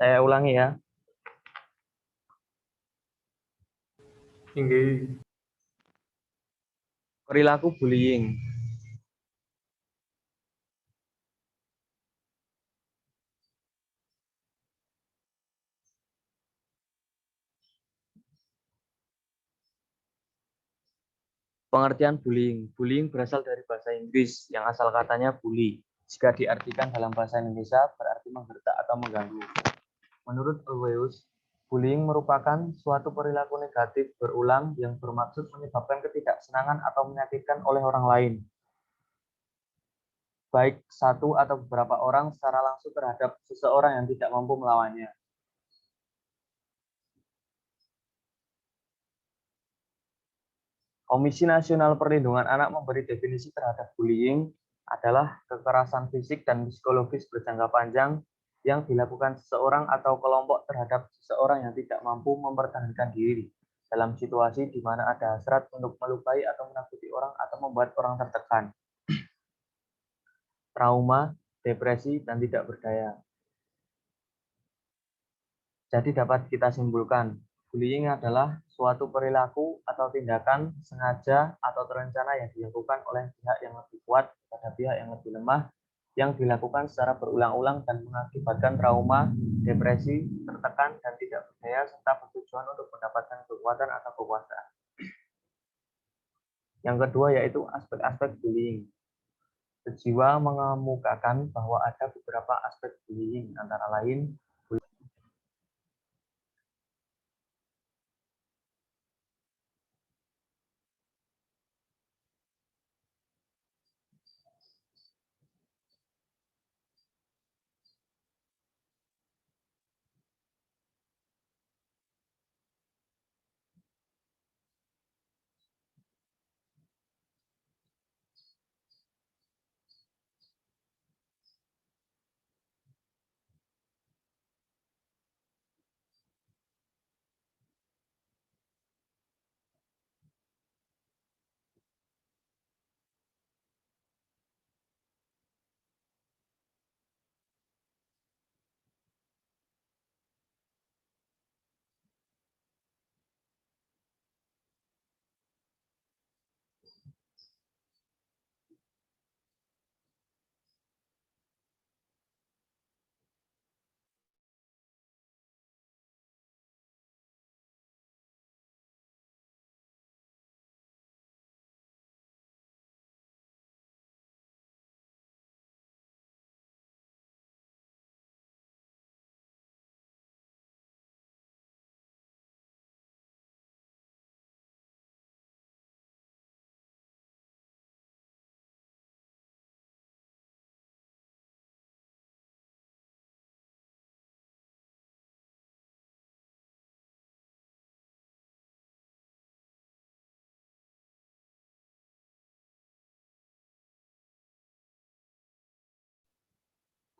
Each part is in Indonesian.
Saya ulangi ya. Inggih. Perilaku bullying. Pengertian bullying. Bullying berasal dari bahasa Inggris yang asal katanya bully. Jika diartikan dalam bahasa Indonesia berarti menggertak atau mengganggu. Menurut Ulweus, bullying merupakan suatu perilaku negatif berulang yang bermaksud menyebabkan ketidaksenangan atau menyakitkan oleh orang lain, baik satu atau beberapa orang secara langsung terhadap seseorang yang tidak mampu melawannya. Komisi Nasional Perlindungan Anak memberi definisi terhadap bullying adalah kekerasan fisik dan psikologis berjangka panjang yang dilakukan seseorang atau kelompok terhadap seseorang yang tidak mampu mempertahankan diri dalam situasi di mana ada hasrat untuk melukai atau menakuti orang atau membuat orang tertekan, trauma, depresi, dan tidak berdaya. Jadi dapat kita simpulkan, bullying adalah suatu perilaku atau tindakan sengaja atau terencana yang dilakukan oleh pihak yang lebih kuat pada pihak yang lebih lemah, yang dilakukan secara berulang-ulang dan mengakibatkan trauma, depresi, tertekan, dan tidak berdaya, serta bertujuan untuk mendapatkan kekuatan atau kekuasaan. Yang kedua yaitu aspek-aspek bullying. Sejiwa mengemukakan bahwa ada beberapa aspek bullying, antara lain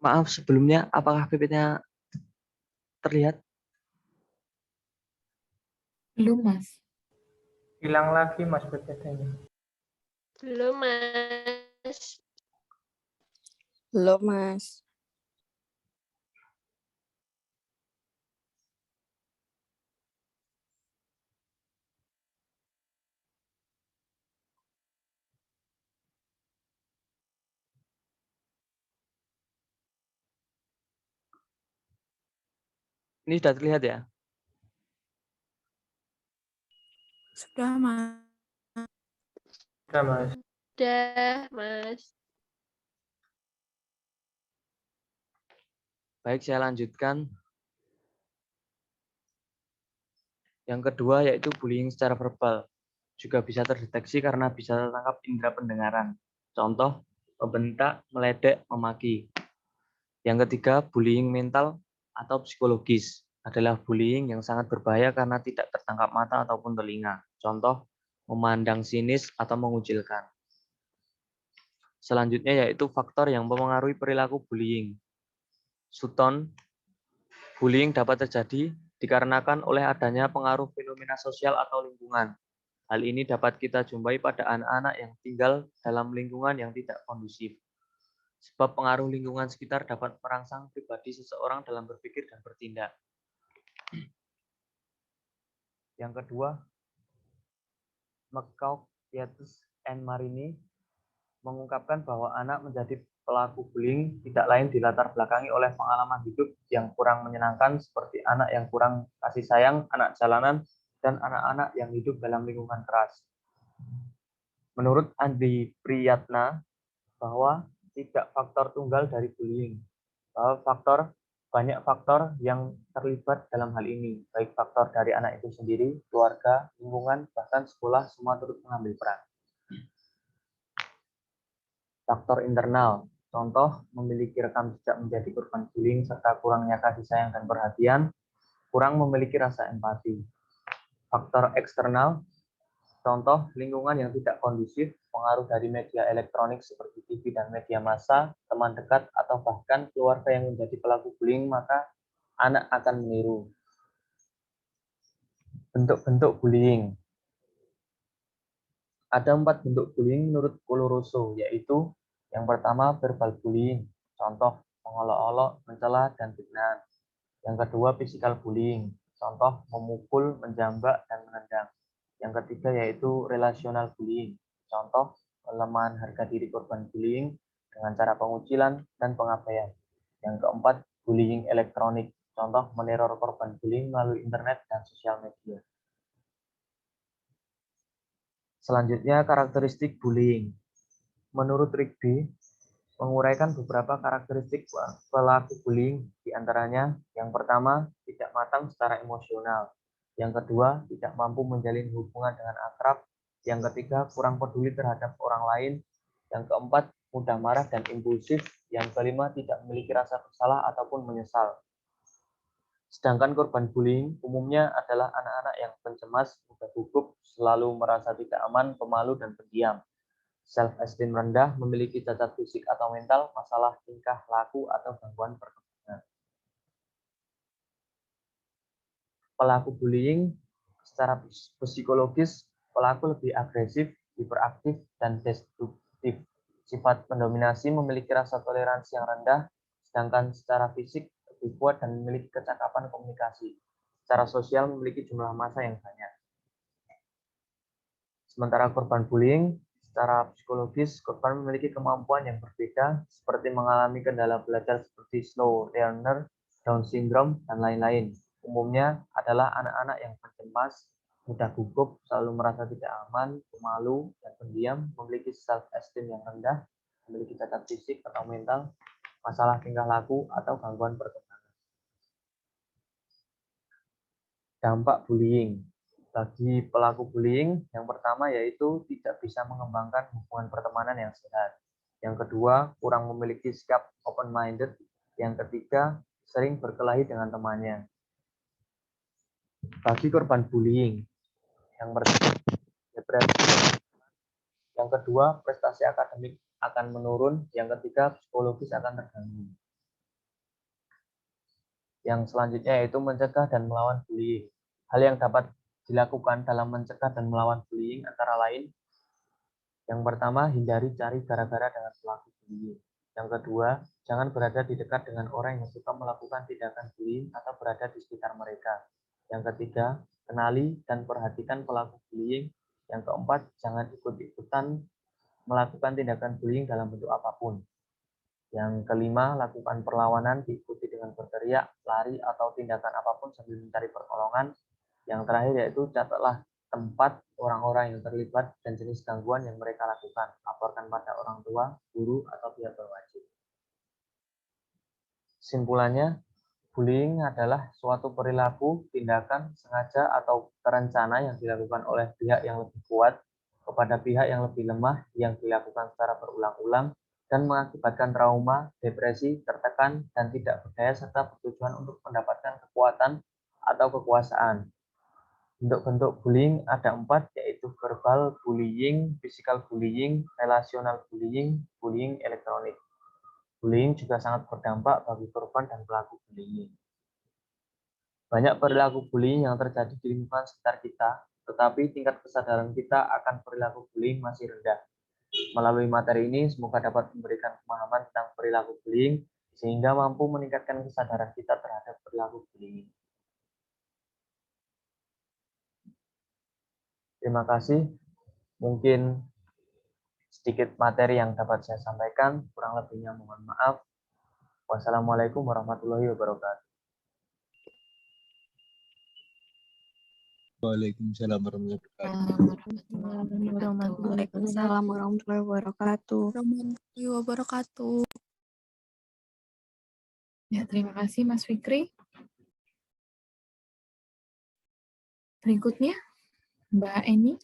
maaf sebelumnya, apakah PPT-nya terlihat? Belum, Mas. Hilang lagi Mas PPT-nya. Belum, Mas. Belum, Mas. Ini sudah terlihat ya? Sudah, Mas. Sudah Mas. Udah, Mas. Baik, saya lanjutkan. Yang kedua yaitu bullying secara verbal. Juga bisa terdeteksi karena bisa tertangkap indera pendengaran. Contoh, membentak, meledek, memaki. Yang ketiga, bullying mental atau psikologis. Adalah bullying yang sangat berbahaya karena tidak tertangkap mata ataupun telinga. Contoh, memandang sinis atau mengucilkan. Selanjutnya yaitu faktor yang mempengaruhi perilaku bullying. Sutton, bullying dapat terjadi dikarenakan oleh adanya pengaruh fenomena sosial atau lingkungan. Hal ini dapat kita jumpai pada anak-anak yang tinggal dalam lingkungan yang tidak kondusif. sebab pengaruh lingkungan sekitar dapat merangsang pribadi seseorang dalam berpikir dan bertindak. Yang kedua, McCall, Yates, and Marini mengungkapkan bahwa anak menjadi pelaku bullying tidak lain dilatar belakangi oleh pengalaman hidup yang kurang menyenangkan seperti anak yang kurang kasih sayang, anak jalanan, dan anak-anak yang hidup dalam lingkungan keras. Menurut Andi Priyatna, bahwa tidak faktor tunggal dari bullying, bahwa banyak faktor yang terlibat dalam hal ini, baik faktor dari anak itu sendiri, keluarga, lingkungan, bahkan sekolah semua turut mengambil peran. Faktor internal, contoh memiliki rekam jejak menjadi korban bullying serta kurangnya kasih sayang dan perhatian, kurang memiliki rasa empati. Faktor eksternal, contoh lingkungan yang tidak kondusif, pengaruh dari media elektronik seperti TV dan media massa, teman dekat, atau bahkan keluarga yang menjadi pelaku bullying, maka anak akan meniru. Bentuk-bentuk bullying. Ada 4 bentuk bullying menurut Colorusso, yaitu yang pertama verbal bullying, contoh mengolok-olok, mencela, dan fitnah. Yang kedua physical bullying, contoh memukul, menjambak, dan menendang. Yang ketiga yaitu relational bullying, contoh pelemahan harga diri korban bullying dengan cara pengucilan dan pengabaian. Yang keempat bullying elektronik, contoh meneror korban bullying melalui internet dan sosial media. Selanjutnya, karakteristik bullying. Menurut Rigby, menguraikan beberapa karakteristik pelaku bullying, diantaranya yang pertama, tidak matang secara emosional. Yang kedua, tidak mampu menjalin hubungan dengan akrab. Yang ketiga, kurang peduli terhadap orang lain. Yang keempat, mudah marah dan impulsif. Yang kelima, tidak memiliki rasa bersalah ataupun menyesal. Sedangkan korban bullying umumnya adalah anak-anak yang pencemas, mudah gugup, selalu merasa tidak aman, pemalu, dan pendiam. Self-esteem rendah, memiliki cacat fisik atau mental, masalah tingkah laku, atau gangguan perkembangan. Pelaku bullying secara psikologis, pelaku lebih agresif, hiperaktif, dan destruktif. Sifat mendominasi, memiliki rasa toleransi yang rendah, sedangkan secara fisik lebih kuat dan memiliki kecakapan komunikasi. Secara sosial memiliki jumlah massa yang banyak. Sementara korban bullying, secara psikologis, korban memiliki kemampuan yang berbeda, seperti mengalami kendala belajar seperti slow learner, Down syndrome, dan lain-lain. Umumnya adalah anak-anak yang pencemas, mudah gugup, selalu merasa tidak aman, pemalu, dan pendiam, memiliki self-esteem yang rendah, memiliki cacat fisik atau mental, masalah tingkah laku, atau gangguan perkembangan. Dampak bullying. Bagi pelaku bullying, yang pertama yaitu tidak bisa mengembangkan hubungan pertemanan yang sehat. Yang kedua, kurang memiliki sikap open-minded. Yang ketiga, sering berkelahi dengan temannya. Bagi korban bullying, yang pertama, depresi. Yang kedua, prestasi akademik akan menurun. Yang ketiga, psikologis akan terganggu. Yang selanjutnya yaitu mencegah dan melawan bullying. Hal yang dapat dilakukan dalam mencegah dan melawan bullying antara lain, yang pertama, hindari cari gara-gara dengan pelaku bullying. Yang kedua, jangan berada di dekat dengan orang yang suka melakukan tindakan bullying atau berada di sekitar mereka. Yang ketiga, kenali dan perhatikan pelaku bullying. Yang keempat, jangan ikut-ikutan melakukan tindakan bullying dalam bentuk apapun. Yang kelima, lakukan perlawanan diikuti dengan berteriak, lari, atau tindakan apapun sambil mencari pertolongan. Yang terakhir yaitu catatlah tempat orang-orang yang terlibat dan jenis gangguan yang mereka lakukan. Laporkan pada orang tua, guru, atau pihak berwajib. Kesimpulannya, bullying adalah suatu perilaku, tindakan, sengaja atau terencana yang dilakukan oleh pihak yang lebih kuat kepada pihak yang lebih lemah yang dilakukan secara berulang-ulang dan mengakibatkan trauma, depresi, tertekan, dan tidak berdaya serta bertujuan untuk mendapatkan kekuatan atau kekuasaan. Bentuk-bentuk bullying ada 4, yaitu verbal bullying, physical bullying, relational bullying, bullying elektronik. Bullying juga sangat berdampak bagi korban dan pelaku bullying. Banyak perilaku bullying yang terjadi di lingkungan sekitar kita, tetapi tingkat kesadaran kita akan perilaku bullying masih rendah. Melalui materi ini, semoga dapat memberikan pemahaman tentang perilaku bullying, sehingga mampu meningkatkan kesadaran kita terhadap perilaku bullying. Terima kasih. Mungkin sedikit materi yang dapat saya sampaikan, kurang lebihnya mohon maaf. Wassalamualaikum warahmatullahi wabarakatuh. Waalaikumsalam warahmatullahi wabarakatuh. Waalaikumsalam warahmatullahi wabarakatuh. Warahmatullahi wabarakatuh. Ya, terima kasih Mas Fikri. Berikutnya, Mbak Eni.